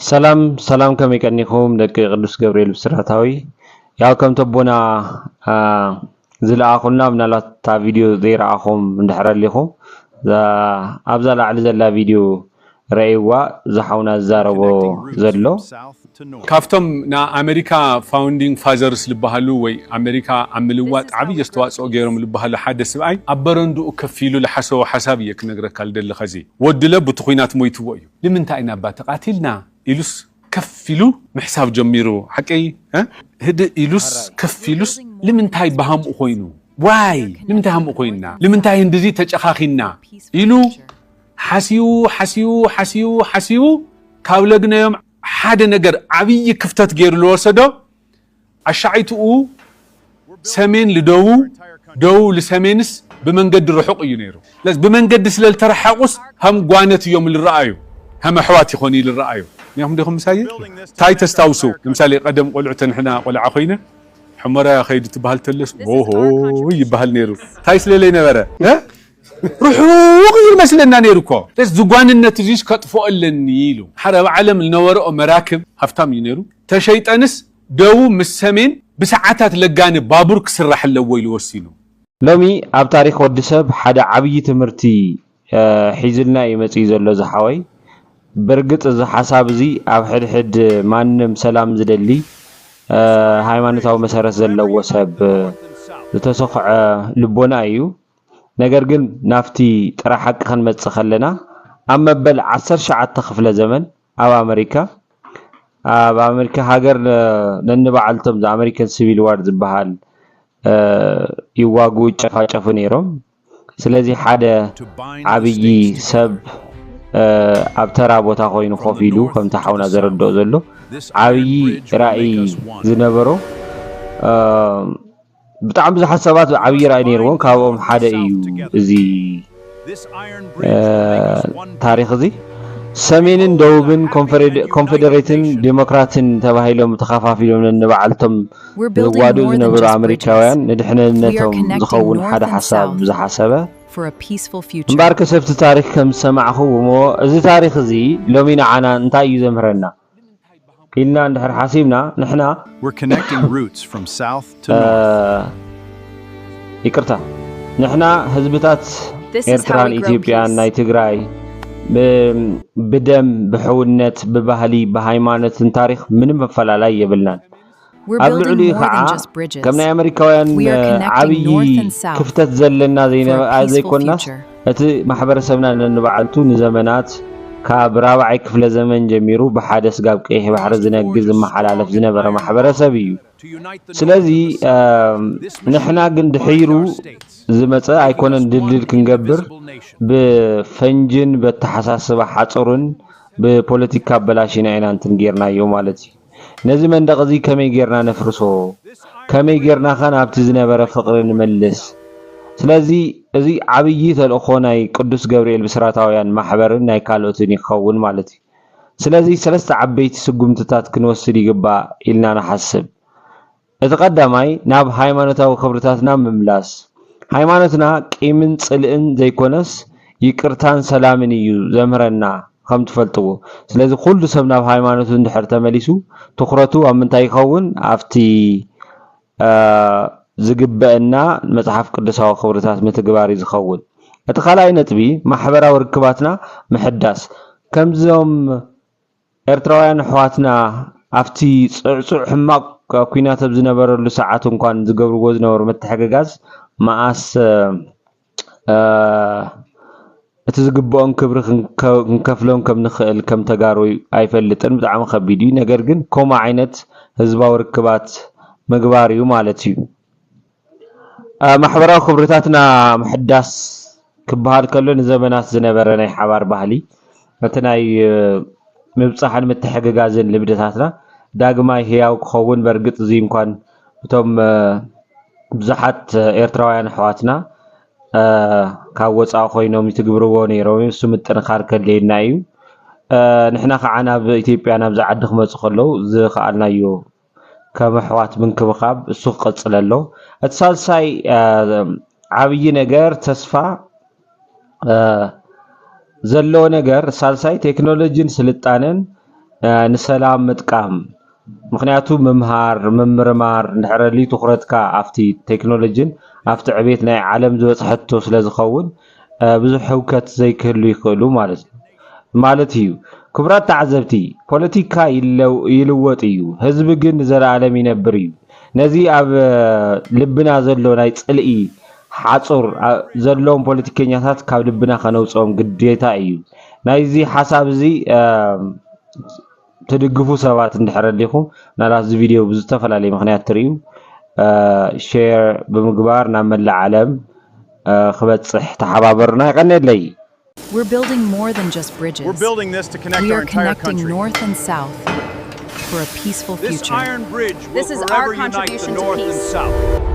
ሰላም ሰላም ከመይቀኒኹም ደቂ ቅዱስ ገብርኤል ብስራታዊ ያው ከም ተቦና ዝለኣኹና ምናልባት ታ ቪድዮ ዘይረኣኹም እንድሕረሊኹም ኣብዛ ላዕሊ ዘላ ቪድዮ ረእይዋ ዝሓውና ዝዛረቦ ዘሎ ካፍቶም ና ኣሜሪካ ፋውንዲንግ ፋዘርስ ልበሃሉ ወይ ኣሜሪካ ኣብ ምልዋጥ ዓብይ ኣስተዋፅኦ ገይሮም ልበሃሉ ሓደ ሰብኣይ ኣብ በረንድኡ ከፍ ኢሉ ዝሓሰቦ ሓሳብ እየ ክነግረካ ልደሊ ኸዚ ወድለ በቲ ኩናት ሞይትዎ እዩ ንምንታይ ኢና ባ ተቃቲልና ኢሉስ ከፍ ኢሉ ምሕሳብ ጀሚሩ ሓቀይ ህድ ኢሉስ ከፍ ኢሉስ ንምንታይ በሃምኡ ኮይኑ ዋይ ንምንታይ ሃምኡ ኮይና ንምንታይ እንደዚ ተጨኻኺና ኢሉ ሓሲቡ ካብ ለግነዮም ሓደ ነገር ዓብይ ክፍተት ገይሩ ልወሰዶ ኣሻዒትኡ ሰሜን ልደቡ ደቡብ ልሰሜንስ ብመንገዲ ርሑቕ እዩ ነይሩ ለዚ ብመንገዲ ስለልተረሓቁስ ከም ጓነት እዮም ልረኣዩ هم حوات يخوني للرأي نيهم ديهم مسايا تاي تستوسو مثال قدم قلعة نحنا قلعة خوينا حمرا خيد تبهل تلس اوه يبهل نيرو تاي سليلينا برا ها روحوا غير مثلنا نيروكو بس زقوان النتيجيش كطفو النيلو حرب علم النورو مراكب هفتام ينيرو تشيط انس دو مسمين بساعات لقاني بابور كسرح اللويل وسينو لومي اب تاريخ ودسب حدا عبي تمرتي حيزلنا يمصي زلو زحاوي برغت ز حساب زي اب حد مانم سلام زدلي ሃይማኖታዊ መሰረት ዘለዎ ሰብ ዝተሰخع ልቦና እዩ ነገር ግን ናፍቲ ጥራ ሐቅ ከንመጽ ኸለና ኣብ መበል 19 ክፍለ ዘመን ኣብ ኣሜሪካ ሃገር ነንባዓልቶም ዝ ኣሜሪካን ሲቪል ዋር ዝበሃል ይዋጉ ጨፋጨፉ ነይሮም ስለዚ ሓደ ዓብይ ሰብ ኣብ ተራ ቦታ ኮይኑ ኮፍ ኢሉ ከም ተሓውና ዘረድኦ ዘሎ ዓብይ ራእይ ዝነበሮ ብጣዕሚ ብዙሓት ሰባት ዓብይ ራእይ ነይሮም ካብኦም ሓደ እዩ እዚ ታሪኽ እዚ ሰሜንን ደቡብን ኮንፌደሬትን ዲሞክራትን ተባሂሎም ተኸፋፊሎም ንበዓልቶም ዝዋዱ ዝነበሩ ኣሜሪካውያን ንድሕንነቶም ዝኸውን ሓደ ሓሳብ ዝሓሰበ for a peaceful future. مبارك سبت تاريخ كم سمعه ومو إذا تاريخ زي لو مين عنا نتاي زمرنا كلنا ندحر حاسبنا نحنا we're connecting roots from south to north. يكرتا نحنا حزبتات إيرتران إثيوبيا ناي تግራይ بدم بحونت ببهلي بهايمانت تاريخ من مفلالاي يبلنا We're building more than just bridges. كمنا أمريكاويان عبي كفتت زلنا زي كنا أتي محبرسبنا نبعلتو نزمنات كابرابع كفل زمن جميرو بحادث قاب كيه بحرزنا جزم محلالف زنبر محبرسبيو سلازي نحنا قند حيرو زمتا أيكون ندلل كنجبر بفنجن بتحساس بحاصرن ببوليتيكا بلاشين عينان تنجيرنا يومالتي نزي من دغزي كمي غيرنا نفرسو كمي غيرنا خان ابت زنبره فقر نملس سلازي ازي عبي تلخوناي قدوس غبريل بسراتاويان محبر ناي كالوتن يخون مالتي سلازي ثلاث عبيت سغمتታት كنوسد يغبا إلنا نحسب اتقدماي ناب ሃይማኖታዊ خبرتاتنا مملاس ሃይማኖትና ቂምን ጽልእን ዘይኮነስ ይቅርታን ሰላምን እዩ ዘምረና ከም ትፈልጥዎ ስለዚህ ሁሉ ሰብና ሃይማኖቱ እንድሕር ተመሊሱ ትኩረቱ ኣብ ምንታይ ይኸውን ኣብቲ ዝግበአና መጽሐፍ ቅዱሳዊ ክብርታት ምትግባር ይዝኸውን እቲ ኻልኣይ ነጥቢ ማሕበራዊ ርክባትና ምሕዳስ ከምዞም ኤርትራውያን ኣሕዋትና ኣብቲ ጽዕጽዕ ሕማቅ ኩናት ኣብ ዝነበረሉ ሰዓት እንኳን ዝገብርዎ ዝነበሩ መተሓገጋዝ ማኣስ እቲ ዝግበኦም ክብሪ ክንከፍሎም ከም ንኽእል ከም ተጋሩ ኣይፈልጥን ብጣዕሚ ከቢድ እዩ ነገር ግን ኮማ ዓይነት ህዝባዊ ርክባት ምግባር እዩ ማለት እዩ ማሕበራዊ ክብርታትና ምሕዳስ ክበሃል ከሎ ንዘመናት ዝነበረ ናይ ሓባር ባህሊ እቲ ናይ ምብፃሕን ምትሕግጋዝን ልምድታትና ዳግማይ ህያው ክኸውን በርግጥ እዚ እንኳን እቶም ብዙሓት ኤርትራውያን ኣሕዋትና ካብ ወፃእ ኮይኖም ይትግብርዎ ነይሮም እሱ ምጥንኻር ከለየና እዩ ንሕና ከዓ ናብ ኢትዮጵያ ናብ ዝዓዲ ክመፁ ከለው ዝኸኣልናዮ ከም ኣሕዋት ምንክብኻብ እሱ ክቕፅል ኣሎ እቲ ሳልሳይ ዓብይ ነገር ተስፋ ዘለዎ ነገር ሳልሳይ ቴክኖሎጂን ስልጣነን ንሰላም ምጥቃም ምክንያቱ መምሃር መምርማር እንድሕረሊ ትኩረትካ ኣብቲ ቴክኖሎጂን ኣብቲ ዕቤት ናይ ዓለም ዝበፅሐቶ ስለ ዝኸውን ብዙሕ ህውከት ዘይክህሉ ይኽእሉ ማለት እዩ ክብራት ተዓዘብቲ ፖለቲካ ይልወጥ እዩ ህዝቢ ግን ዘለዓለም ይነብር እዩ ነዚ ኣብ ልብና ዘሎ ናይ ጽልኢ ሓጹር ዘለዎም ፖለቲከኛታት ካብ ልብና ከነውጾም ግዴታ እዩ ናይዚ ሓሳብ እዚ ትድግፉ ሰባት እንድሕረሊኹም ናላዝ ቪድዮ ብዝተፈላለየ ምክንያት ትርእዩ ሼር ብምግባር ናብ መላእ ዓለም ክበጽሕ ተሓባበርና ይቀነለይ We're building more than just bridges. We're building this to connect We our are entire connecting country. north and south for a peaceful This future. iron bridge will This is our forever unite the contribution to North peace. and South.